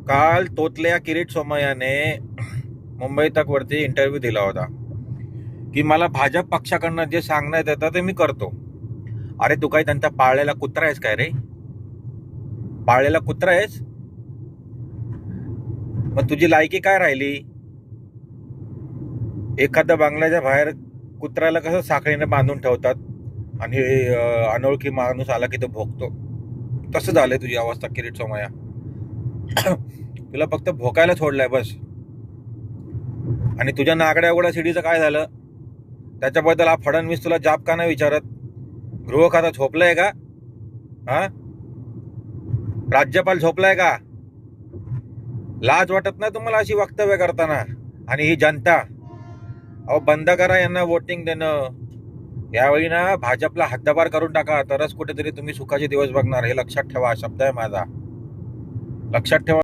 काल तोतल्या किरीट सोमय्याने मुंबई तक वरती इंटरव्ह्यू दिला होता की मला भाजप पक्षाकडनं जे सांगण्यात येतं ते मी करतो. अरे तू काही त्यांचा पाळलेला कुत्रा आहेस काय रे? पाळलेला कुत्रा आहेस? मग तुझी लायकी काय राहिली? एखाद्या बंगल्याच्या बाहेर कुत्र्याला कसं साखळीने बांधून ठेवतात आणि अनोळखी माणूस आला की तो भोगतो, तसं झालंय तुझी अवस्था किरीट सोमय्या. तुला फक्त भोकायला सोडलाय बस. आणि तुझ्या नागड्या उघड्या शिडीचं काय झालं त्याच्याबद्दल हा फडणवीस तुला जाब का नाही विचारत? गृह खाता झोपलंय का? हा, राज्यपाल झोपलाय का? लाज वाटत नाही तुम्हाला अशी वक्तव्य करताना? आणि ही जनता, अहो बंद करा यांना वोटिंग देणं. यावेळी ना भाजपला हद्दपार करून टाका, तरच कुठेतरी तुम्ही सुखाचे दिवस बघणार. हे लक्षात ठेवा, शब्द आहे माझा, लक्षात ठेवा.